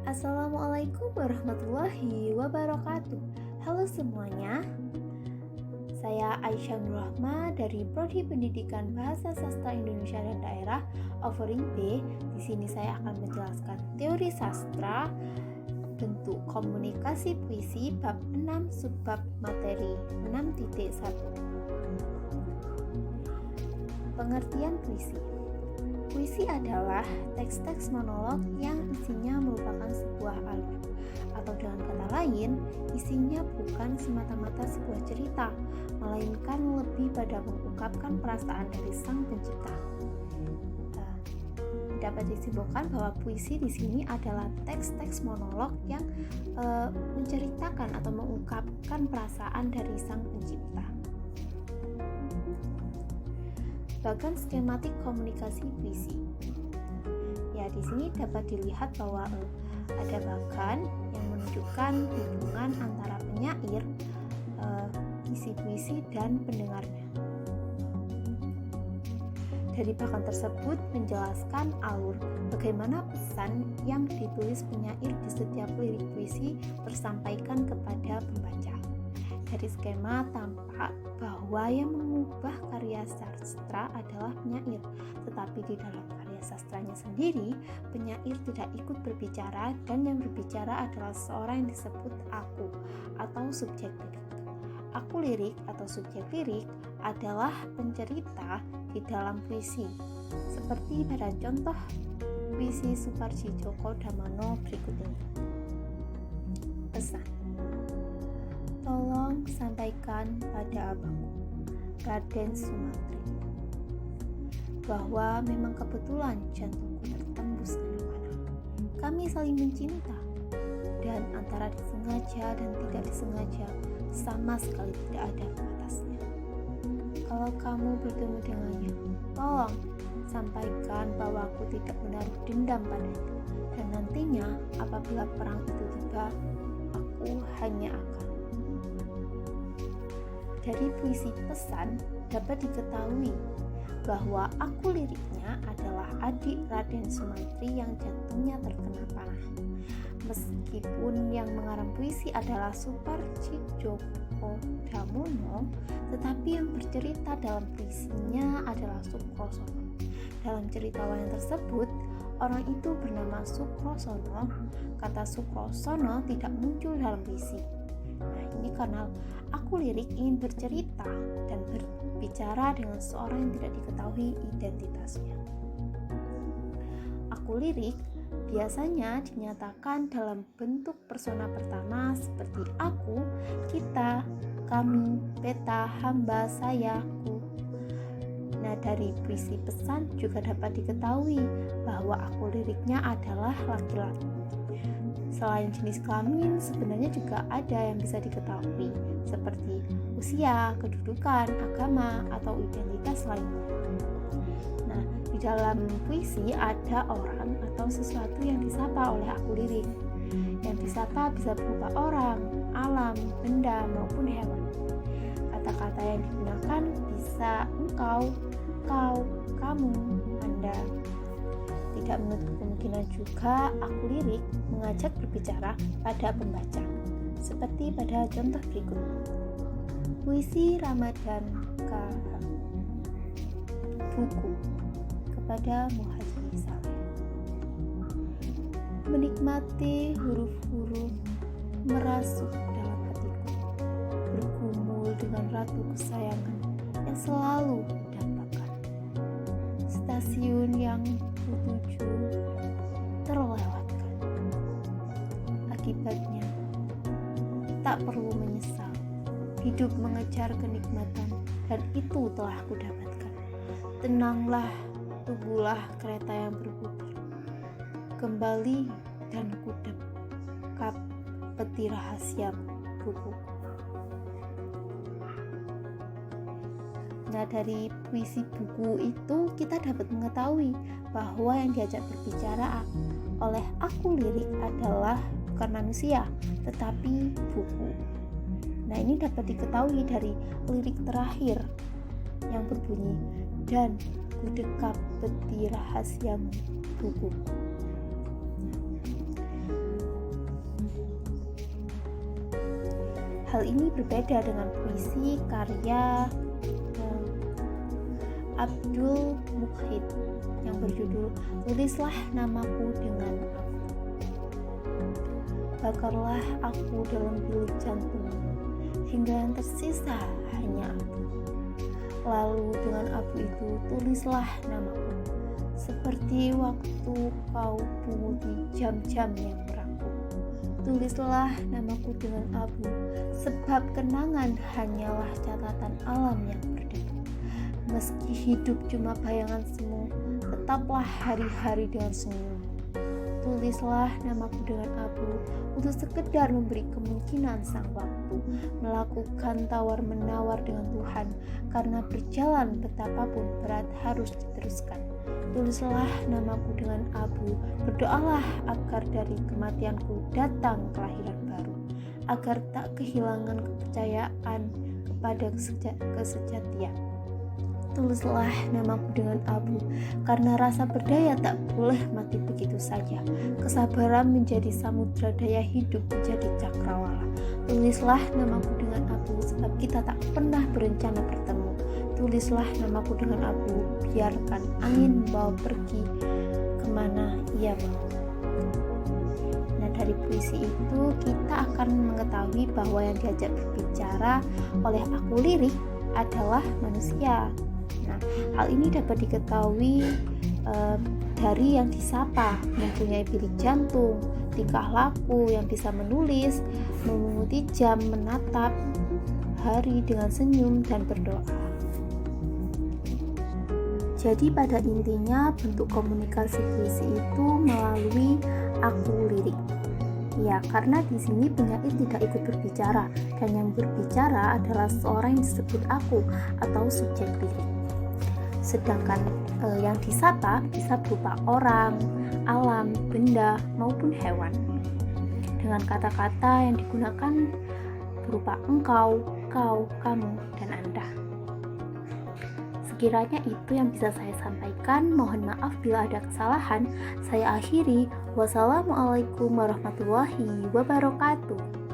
Assalamualaikum warahmatullahi wabarakatuh. Halo semuanya, saya Aisyah Nurrahma dari Prodi Pendidikan Bahasa Sastra Indonesia dan Daerah Offering B. Di sini saya akan menjelaskan teori sastra, bentuk komunikasi puisi bab 6 subbab materi 6.1. Pengertian puisi. Puisi adalah teks-teks monolog yang isinya merupakan sebuah alur, atau dengan kata lain, isinya bukan semata-mata sebuah cerita, melainkan lebih pada mengungkapkan perasaan dari sang pencipta. Dapat disimpulkan bahwa puisi di sini adalah teks-teks monolog yang menceritakan atau mengungkapkan perasaan dari sang pencipta. Bagan skematik komunikasi puisi. Ya, di sini dapat dilihat bahwa ada bagan yang menunjukkan hubungan antara penyair, isi puisi dan pendengarnya. Dari bagan tersebut menjelaskan alur bagaimana pesan yang ditulis penyair di setiap lirik puisi tersampaikan kepada pembaca. Dari skema tampak bahwa yang mengubah karya sastra adalah penyair, tetapi di dalam karya sastranya sendiri, penyair tidak ikut berbicara dan yang berbicara adalah seorang yang disebut aku atau subjek lirik. Aku lirik atau subjek lirik adalah pencerita di dalam puisi, seperti pada contoh puisi Suparji Djoko Damono berikut ini. Pesan. Tolong sampaikan pada abangku, Raden Sumantri, bahwa memang kebetulan jantungku tertembus kemana-mana. Kami saling mencinta, dan antara disengaja dan tidak disengaja sama sekali tidak ada batasnya. Kalau kamu bertemu dengannya, tolong sampaikan bahwa aku tidak menaruh dendam padanya, dan nantinya apabila perang itu tiba, aku hanya akan. Dari puisi pesan dapat diketahui bahwa aku liriknya adalah adik Raden Sumantri yang jantungnya terkena panah. Meskipun yang mengarang puisi adalah Suparji Djoko Damono, tetapi yang bercerita dalam puisinya adalah Sukrosono. Dalam cerita wayang tersebut, orang itu bernama Sukrosono. Kata Sukrosono tidak muncul dalam puisi. Nah, ini karena aku lirik ingin bercerita dan berbicara dengan seorang yang tidak diketahui identitasnya. Aku lirik biasanya dinyatakan dalam bentuk persona pertama seperti aku, kita, kami, beta, hamba, saya, ku. Nah, dari puisi pesan juga dapat diketahui bahwa aku liriknya adalah laki-laki. Selain jenis kelamin, sebenarnya juga ada yang bisa diketahui, seperti usia, kedudukan, agama, atau identitas lainnya. Nah, di dalam puisi ada orang atau sesuatu yang disapa oleh aku lirik. Yang disapa bisa berupa orang, alam, benda, maupun hewan. Kata-kata yang digunakan bisa engkau, kau, kamu, anda. Tidak menutup kemungkinan juga aku lirik mengajak berbicara pada pembaca, seperti pada contoh berikut. Puisi Ramadan KH. Buku kepada Muhajir Saleh. Menikmati huruf-huruf merasuk dalam hatiku, bergumul dengan ratu kesayangan yang selalu dambakan. Stasiun yang kutuju terlewatkan. Akibatnya tak perlu menyesal. Hidup mengejar kenikmatan dan itu telah aku dapatkan. Tenanglah, tunggulah kereta yang berputar. Kembali dan kudep kap peti rahasia buku. Nah, dari puisi buku itu kita dapat mengetahui bahwa yang diajak berbicara oleh aku lirik adalah bukan manusia, tetapi buku. Nah, ini dapat diketahui dari lirik terakhir yang berbunyi, dan ku dekap peti rahasiamu bukuku. Hal ini berbeda dengan puisi karya Abdul Muhid yang berjudul Tulislah Namaku Dengan Abu. Bakarlah aku dalam bilik jantung, hingga yang tersisa hanya abu. Lalu dengan abu itu tulislah namaku, seperti waktu kau punguti jam-jam yang merapu. Tulislah namaku dengan abu, sebab kenangan hanyalah catatan alam yang berdebu. Meski hidup cuma bayangan semu, tetaplah hari-hari dengan senyum. Tulislah namaku dengan abu, untuk sekedar memberi kemungkinan sang waktu melakukan tawar-menawar dengan Tuhan, karena berjalan betapapun berat harus diteruskan. Tulislah namaku dengan abu, berdoalah agar dari kematianku datang kelahiran baru, agar tak kehilangan kepercayaan kepada kesejatian. Tulislah namaku dengan abu, karena rasa berdaya tak boleh mati begitu saja. Kesabaran menjadi samudra, daya hidup menjadi cakrawala. Tulislah namaku dengan abu, sebab kita tak pernah berencana bertemu. Tulislah namaku dengan abu, biarkan angin membawa pergi kemana ia mau. Nah, dari puisi itu kita akan mengetahui bahwa yang diajak berbicara oleh aku lirik adalah manusia. Nah, hal ini dapat diketahui dari yang disapa, mempunyai bilik jantung, tingkah laku yang bisa menulis, memunguti jam, menatap hari dengan senyum dan berdoa. Jadi pada intinya bentuk komunikasi puisi itu melalui aku lirik. Ya, karena di sini penyair tidak ikut berbicara, dan yang berbicara adalah seorang yang disebut aku atau subjek lirik. Sedangkan yang disapa bisa berupa orang, alam, benda, maupun hewan. Dengan kata-kata yang digunakan berupa engkau, kau, kamu, dan anda. Sekiranya itu yang bisa saya sampaikan. Mohon maaf bila ada kesalahan. Saya akhiri. Wassalamualaikum warahmatullahi wabarakatuh.